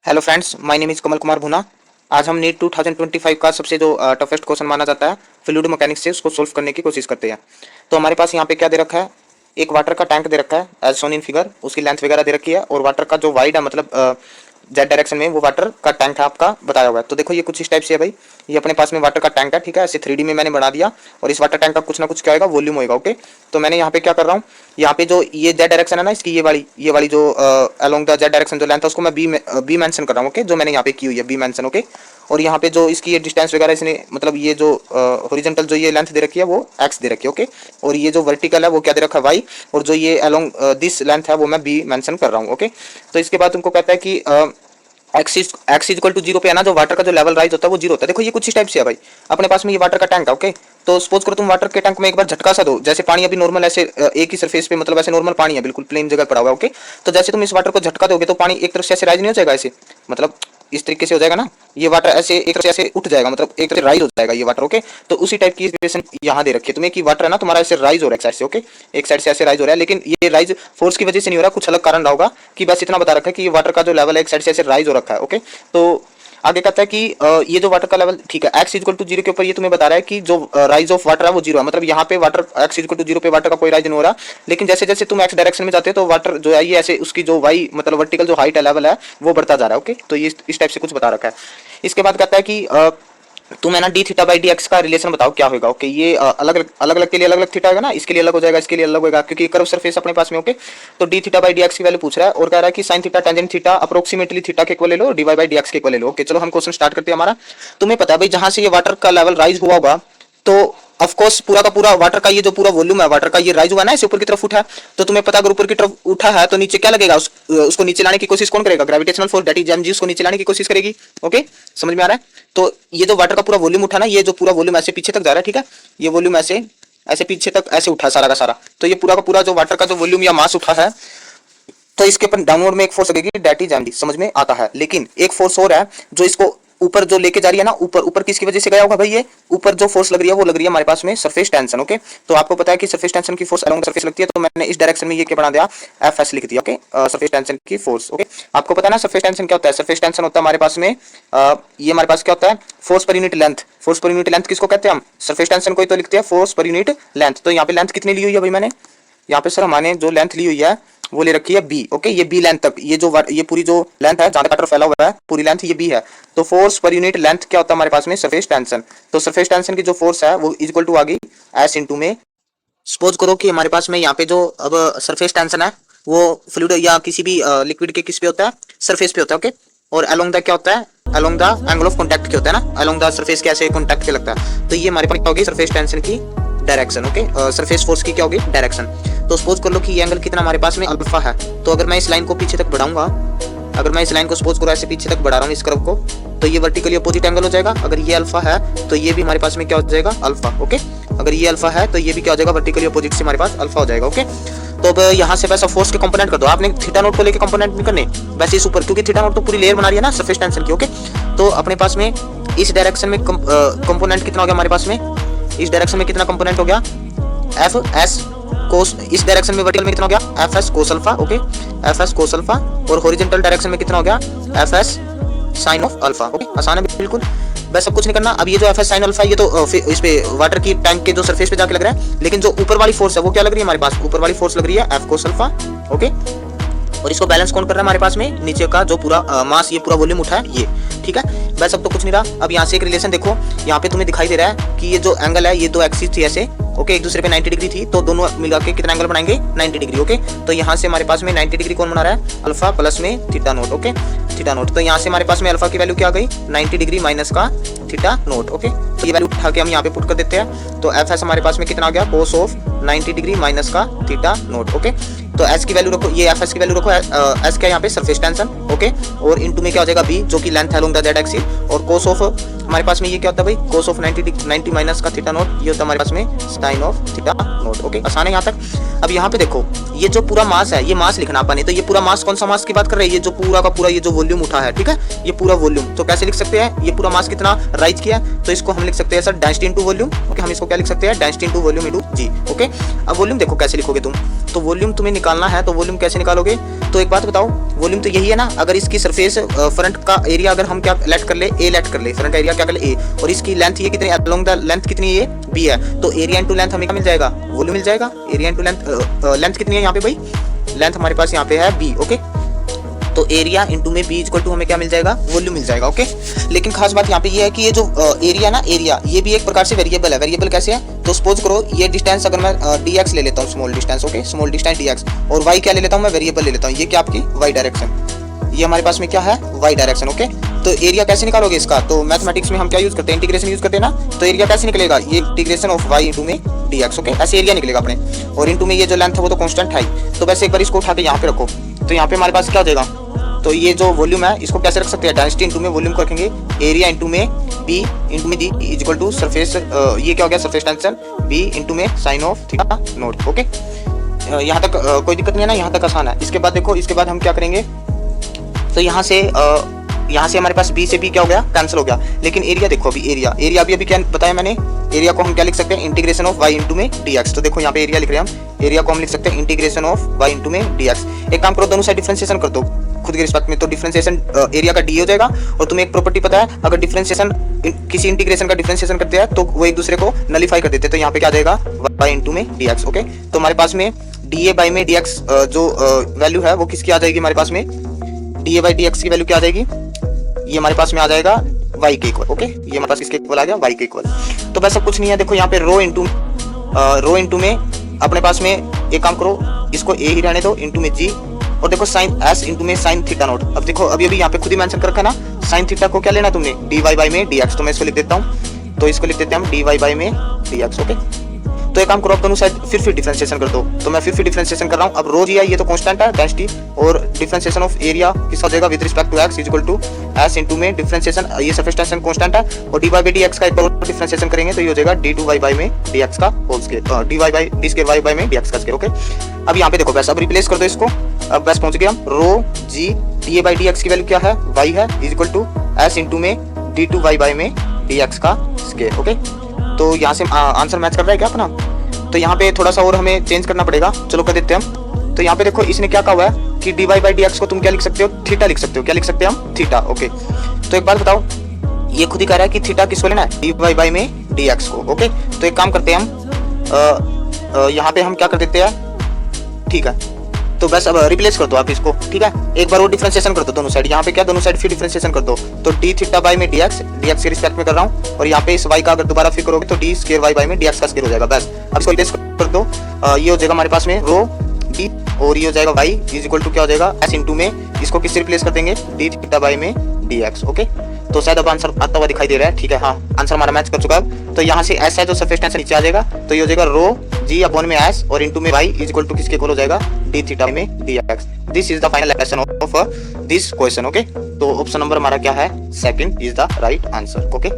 Hello friends, my name is Kamal Kumar Bhuna. आज हम NEET 2025 का सबसे जो टफेस्ट क्वेश्चन माना जाता है फ्लूइड मैकेनिक्स से उसको सोल्व करने की कोशिश करते हैं। तो हमारे पास यहाँ पे क्या दे रखा है, एक वाटर का टैंक दे रखा है एज शोन इन फिगर। उसकी लेंथ वगैरह दे रखी है और वाटर का जो वाइड है मतलब जेड डायरेक्शन में वो वाटर का टैंक है आपका बताया हुआ है। तो देखो ये कुछ इस टाइप से है भाई, ये अपने पास में वाटर का टैंक है, ठीक है। ऐसे 3D में मैंने बना दिया और इस वाटर टैंक का कुछ ना कुछ क्या होगा, वॉल्यूम होगा। ओके, तो मैंने यहाँ पे क्या कर रहा हूँ, यहाँ पे जो ये जेड डायरेक्शन है ना इसकी, ये वाली जो अलोंग द जेड डायरेक्शन जो लेंथ है उसको मैं बी मेंशन कर रहा हूँ। ओके, जो मैंने यहाँ पे की हुई है बी मेंशन। ओके, और यहाँ पे जो इसकी ये डिस्टेंस वगैरह इसने मतलब ये जो हॉरिजॉन्टल जो ये लेंथ दे रखी है वो एक्स दे रखी है। ओके, और ये जो वर्टिकल है वो क्या दे रखा है वाई, और जो ये अलोंग दिस लेंथ है वो मैं बी मेंशन कर रहा हूँ। ओके, तो इसके बाद तुमको कहता है कि एक्स इक्वल टू जीरो पे है ना, जो वाटर का जो लेवल राइज होता है वो जीरो होता है। देखो ये कुछ इस टाइप से है भाई, अपने पास में ये वाटर का टैंक है। ओके, तो सपोज करो तुम वाटर के टैंक में एक बार झटका सा दो, जैसे पानी अभी नॉर्मल ऐसे एक ही सरफेस पे मतलब ऐसे नॉर्मल पानी है, बिल्कुल प्लेन जगह पड़ा हुआ है। ओके, तो जैसे तुम इस वाटर को झटका दोगे तो पानी एक तरफ से ऐसे राइज नहीं हो जाएगा, ऐसे मतलब इस तरीके से हो जाएगा ना, ये वाटर ऐसे एक तरफ से ऐसे उठ जाएगा, मतलब एक तरफ से राइज हो जाएगा ये वाटर। ओके, तो उसी टाइप की इक्वेशन यहाँ दे रखी है तुम्हें कि वाटर है ना तुम्हारा ऐसे राइज हो रहा है एक साइड से। ओके, एक साइड से ऐसे राइज हो रहा है, लेकिन ये राइज फोर्स की वजह से नहीं हो रहा, कुछ अलग कारण रहा होगा कि बस इतना बता रखा है कि ये वाटर का जो लेवल है एक साइड से ऐसे राइज हो रखा है। ओके, तो आगे कहता है कि ये जो वाटर का लेवल ठीक है एक्स इक्वल टू जीरो के ऊपर, ये तुम्हें बता रहा है कि जो राइज ऑफ वाटर है वो जीरो है, मतलब यहाँ पे water x equal to zero पे वाटर का कोई राइज नहीं हो रहा। लेकिन जैसे जैसे तुम एक्स डायरेक्शन में जाते हो तो वाटर जो है ये ऐसे उसकी जो वाई मतलब वर्टिकल जो हाइट है लेवल है वो बढ़ता जा रहा है। ओके, तो ये इस टाइप से कुछ बता रखा है। इसके बाद कहता है कि तुम है ना D theta by D x का रिलेशन बताओ क्या होगा। ओके, ये अलग अलग के लिए अलग अलग थीटा होगा ना, इसके लिए अलग हो जाएगा, इसके लिए अलग होगा, क्योंकि कर्व सरफेस अपने पास में। ओके, तो D theta by D X की वैल्यू पूछ रहा है और कह रहा है कि sine theta tangent theta approximately theta के इक्वल ले लो, D Y by D X के इक्वल ले लो। ओके, चलो हम क्वेश्चन स्टार्ट करते हैं हमारा। तुम्हें पता है भाई जहां से ये वाटर का लेवल राइज हुआ होगा तो ऑफ कोर्स पूरा का पूरा वाटर का ये जो पूरा वॉल्यूम है वाटर का ये राइज हुआ ना, इसे ऊपर की तरफ उठा है। तो तुम्हें पता अगर ऊपर की तरफ उठा है तो नीचे क्या लगेगा, उसको नीचे लाने की कोशिश कौन करेगा, gravitational force that is MG उसको नीचे लाने की कोशिश करेगी। ओके, समझ में आ रहा है। तो ये जो वाटर का पूरा वॉल्यूम उठा ना, ये जो पूरा वॉल्यूम ऐसे पीछे तक जा रहा है, ठीक है, ये वॉल्यूम ऐसे ऐसे पीछे तक ऐसे उठा सारा का सारा। तो ये पूरा का पूरा जो वाटर का जो वॉल्यूम या मास उठा है, तो इसके ऊपर डाउनवर्ड में एक फोर्स लगेगी दैट इज एमडी, समझ में आता है। लेकिन एक फोर्स और है जो इसको ऊपर जो लेके जा रही है ना, ऊपर ऊपर किसकी वजह से गया होगा भाई, ये ऊपर जो फोर्स लग रही है वो लग रही है हमारे पास में सरफेस टेंशन। ओके, तो आपको पता है कि सरफेस टेंशन की फोर्स अलोंग सरफेस लगती है, तो मैंने इस डायरेक्शन में ये क्या बना दिया, एफ एस लिख दिया। ओके, सरफेस टेंशन की फोर्स। ओके, आपको पता है ना सरफेस टेंशन क्या होता है, सरफेस टेंशन होता है हमारे पास में ये हमारे पास क्या होता है, force per unit length. Force per unit length किसको कहते हैं, हम सरफेस टेंशन को ही तो लिखते हैं फोर्स पर यूनिट लेंथ। तो यहाँ पे लेंथ कितनी ली हुई है भाई मैंने, यहाँ पे सर हमने जो लेंथ ली हुई है वो ले रखी है बी। ओके, ये बी लेंथ तक, ये पूरी जो लेंथ है जहां तक कटर फैला हुआ है पूरी लेंथ ये बी है। तो फोर्स पर यूनिट लेंथ क्या होता है हमारे पास में, सरफेस टेंशन। तो सरफेस टेंशन की जो फोर्स है वो इक्वल टू आ गई एस इंटू में, सपोज करो कि हमारे पास में यहाँ पे जो अब सरफेस टेंशन है वो फ्लूइड या किसी भी लिक्विड के किस पे होता है, सरफेस पे होता है। ओके, और अलोंग द क्या होता है, along the angle of contact के होता है ना, अलोंग द सरफेस के ऐसे कॉन्टैक्ट के लगता है। तो ये हमारे पास क्या होगी, सरफेस टेंशन की डायरेक्शन। ओके, सरफेस फोर्स की क्या होगी, डायरेक्शन। तो सपोज कर लो कि ये एंगल कितना हमारे पास में अल्फा है। तो अगर मैं इस लाइन को पीछे तक बढ़ाऊंगा, अगर मैं इस लाइन को सपोज करो ऐसे पीछे तक बढ़ा रहा हूँ इस कर्व को, तो ये वर्टिकली अपोजिट एंगल हो जाएगा। अगर ये अल्फा है तो ये भी हमारे पास में क्या हो जाएगा, अल्फा। ओके, अगर ये अल्फा है तो ये भी क्या हो जाएगा, वर्टिकली अपोजिट से हमारे पास अल्फा हो जाएगा। ओके, तो अब यहाँ से वैसा फोर्स के कंपोनेंट कर दो, आपने थीटा नोट को लेके कंपोनेंट नहीं करने, वैसे इस ऊपर, क्योंकि थीटा नोट तो पूरी लेयर बना रही है ना सरफेस टेंशन की। ओके, तो अपने पास में इस डायरेक्शन में कंपोनेंट कितना हो गया हमारे पास में, इस डायरेक्शन में कितना कंपोनेंट हो गया, एफ एस कोस, इस डायरेक्शन में वर्टिकल में कितना हो गया, F S cos alpha. Okay, F S cos alpha, और हॉरिजॉन्टल डायरेक्शन में कितना हो गया, F S sine of alpha. Okay, आसान है बिल्कुल, बस सब कुछ नहीं करना। अब ये जो एफ एस साइन अल्फा ये तो इस पे वाटर की टैंक के जो सरफेस पे जाके लग रहा है, लेकिन जो ऊपर वाली फोर्स है वो क्या लग रही है हमारे पास, ऊपर वाली फोर्स लग रही है एफ कोस अल्फा। ओके, और इसको बैलेंस कौन कर रहा है हमारे पास में, नीचे का जो पूरा मास ये पूरा वॉल्यूम उठा है ये, ठीक है। बस अब तो कुछ नहीं रहा। अब यहाँ से एक रिलेशन देखो, यहाँ पे तुम्हें दिखाई दे रहा है कि ये जो एंगल है ये दो एक्सिस थी ऐसे, ओके, एक दूसरे पे 90 डिग्री थी, तो दोनों मिला के कितना एंगल बनाएंगे, 90 डिग्री। ओके, तो यहाँ से हमारे पास में 90 डिग्री कौन बना रहा है, अल्फा प्लस में theta naught. Okay, theta note, तो यहाँ से हमारे पास में अल्फा की वैल्यू क्या आ गई, 90 डिग्री माइनस का थीटा नोट। ओके, तो ये वैल्यू उठा के हम यहाँ पे पुट कर देते हैं, तो एफ एस हमारे पास में कितना आ गया, कोस ऑफ 90 डिग्री माइनस का थीटा नोट। ओके, तो एस की वैल्यू रखो, ये एफ एस की वैल्यू रखो, एस क्या यहाँ पे सरफेस टेंशन। ओके, और इनटू में क्या हो जाएगा बी जो कि लेंथ है अलोंग द जेड एक्सिस, और कोस ऑफ हमारे पास में ये क्या होता है भाई, कोस ऑफ 90 माइनस का थीटा नोट, ये होता है हमारे पास में sine of theta naught. Okay, आसान है यहाँ तक। अब यहाँ पे देखो ये जो पूरा मास है ये मास लिखना अपन, तो ये पूरा मास कौन सा मास की बात कर रहे हैं, ये जो पूरा का पूरा ये जो वॉल्यूम उठा है, ठीक है, ये पूरा वॉल्यूम। तो कैसे लिख सकते हैं, ये पूरा मास कितना राइज किया, तो इसको हम लिख सकते हैं sir density into volume. Okay, हम इसको क्या लिख सकते हैं, डेंसिटी इनटू वॉल्यूम इनटू जी। ओके, अब वॉल्यूम देखो कैसे लिखोगे तुम, तो वॉल्यूम तुम्हें निकालना है तो वॉल्यूम कैसे निकालोगे? तो एक बात बताओ, वॉल्यूम तो यही है ना, अगर इसकी सरफेस फ्रंट का एरिया अगर हम क्या लेट कर ले, ए लेट कर ले, फ्रंट का एरिया क्या कर ले ए, और इसकी लेंथ ये कितनी अलोंग द लेंथ कितनी है, ये बी है, तो एरिया इंटू लेंथ हमें क्या मिल जाएगा? वॉल्यूम मिल जाएगा। एरिया इंटू लेंथ, लेंथ कितनी है यहाँ पे भाई? लेंथ हमारे पास यहाँ पे है बी। ओके, तो एरिया इंटू में बी इक्वल टू हमें क्या मिल जाएगा? वॉल्यूम मिल जाएगा। ओके, लेकिन खास बात यहाँ पे ये है कि ये जो एरिया ना, एरिया ये भी एक प्रकार से वेरिएबल है। वेरिएबल कैसे है? तो सपोज करो ये डिस्टेंस अगर मैं dx ले लेता हूँ, small distance. Okay, small distance dx, और y क्या ले लेता हूँ मैं? वेरिएबल ले लेता हूँ। ये क्या आपकी y डायरेक्शन, ये हमारे पास में क्या है? y direction. ओके, तो एरिया कैसे निकालोगे इसका? तो मैथमेटिक्स में हम क्या यूज करते हैं? इंटीग्रेशन यूज करते हैं ना। तो एरिया कैसे निकलेगा? ये इंटीग्रेशन ऑफ y इंटू में dx। ओके, ऐसे एरिया निकलेगा अपने, और इंटू में ये जो लेंथ है वो तो कांस्टेंट है। तो वैसे एक बार इसको उठा के यहाँ पे रखो, तो यहाँ पे हमारे पास क्या हो जाएगा? तो ये जो वॉल्यूम है इसको कैसे रख सकते हैं? डेंसिटी इंटू में वॉल्यूम को रखेंगे, एरिया इंटू में बी इंटू में D is equal to surface, ये क्या हो गया? सरफेस टेंशन बी इंटू में sine of theta naught. Okay, यहाँ तक कोई दिक्कत नहीं है ना, यहाँ तक आसान है। इसके बाद देखो, इसके बाद हम क्या करेंगे? तो यहाँ से हमारे पास बी से बी क्या हो गया? कैंसिल हो गया। लेकिन एरिया देखो, अभी एरिया अभी क्या बताया मैंने? एरिया को हम क्या लिख सकते हैं? इंटीग्रेशन ऑफ वाई इंटू में dx। तो देखो यहाँ पे एरिया लिख रहे हैं हम, एरिया को हम लिख सकते हैं इंटीग्रेशन ऑफ वाई इंटू में dx। एक काम करो, दोनों साइड डिफरेंशिएशन कर दो खुद के रिस्पेक्ट में, तो डिफरेंशिएशन एरिया का डी हो जाएगा। और तुम्हें एक प्रॉपर्टी पता है, अगर डिफरेंशिएशन किसी इंटीग्रेशन का डिफरेंशिएशन करते हैं तो वो एक दूसरे को नलीफाई कर देते हैं। तो यहाँ पे क्या आ जाएगा? वाई इंटू में dx। ओके, तो हमारे पास में डी बाई में dx जो वैल्यू है वो किसकी आ जाएगी? हमारे पास में डी बाई dx की वैल्यू क्या आ जाएगी? ये हमारे पास में आ जाएगा y के इक्वल। ओके, ये हमारे पास किसके इक्वल आ गया? y के इक्वल। तो वैसा कुछ नहीं है, देखो यहाँ पे रो इंटू में अपने पास में एक काम करो, इसको a ही रहने दो, इंटू में g, और देखो साइन s इंटू में साइन थीटा नॉट। अब देखो अभी यहाँ पे खुद ही मेंशन कर रखा ना, साइन थीटा को क्या लेना तुमने? dy बाई में dx। तो मैं इसको लिख देता हूँ, तो इसको लिख देते हैं हम dy बाई में dx। ओके, तो एक काम करो, अब दोनों साइड फिर डिफरेंशिएशन कर दो। तो मैं फिर डिफरेंशिएशन कर रहा हूँ। अब रो जी है, ये तो कांस्टेंट है डेंसिटी, और डिफरेंशिएशन ऑफ एरिया किसका हो जाएगा? With respect to x equal to s into में डिफरेंशिएशन, ये सरफेस टेंशन कांस्टेंट है, और dy बाई dx का एक बार डिफरेंशिएशन करेंगे तो ये हो जाएगा d2y बाई में dx का whole square, dy by d square y by में dx का स्क्वायर। ओके, अब यहाँ पे देखो बस, अब रिप्लेस कर दो इसको। अब बस पहुंच गए हम, rho G D by dx की वैल्यू क्या है? y है, is equal to s into में d2y बाई में dx का स्क्वायर। ओके, तो यहाँ से आंसर मैच कर रहा है क्या अपना? तो यहाँ पे थोड़ा सा और हमें चेंज करना पड़ेगा, चलो कर देते हैं हम। तो यहाँ पे देखो, इसने क्या कहा हुआ है कि dy बाई dx को तुम क्या लिख सकते हो? थीटा लिख सकते हो। क्या लिख सकते हैं हम? थीटा। ओके, तो एक बात बताओ, ये खुद ही कह रहा है कि थीटा किसको लेना है? dy बाई में dx को। ओके, तो एक काम करते हैं हम, यहाँ पे हम क्या कर देते हैं? ठीक है, तो बस अब रिप्लेस कर दो आप इसको। ठीक है, एक बार वो डिफरेंशिएशन कर दो दोनों साइड, यहाँ पे क्या दोनों साइड फिर डिफरेंशिएशन कर दो। तो d थीटा बाई में dx के रिस्पेक्ट में कर रहा हूँ, और यहाँ पे इस y का अगर दोबारा फिर करोगे तो d स्क्वायर y बाई में dx का स्क्वायर हो जाएगा। बस अब इसको रिप्लेस कर दो, ये हो जाएगा हमारे पास में रो d, और ये हो जाएगा y इज इक्वल टू क्या हो जाएगा? s इंटू में इसको किससे रिप्लेस कर देंगे? d थीटा बाई में dx। ओके, तो शायद अब आंसर आता हुआ दिखाई दे रहा है। ठीक है, हाँ आंसर हमारा मैच कर चुका है। तो यहाँ से s है जो सरफेस टेंशन नीचे आ जाएगा, तो ये हो जाएगा रो g अपॉन में s, और इंटू में y इज इक्वल टू किसके इक्वल हो जाएगा? d थीटा में dx। This is the final expression of this question. Okay, तो ऑप्शन नंबर हमारा क्या है? Second is the right answer. Okay.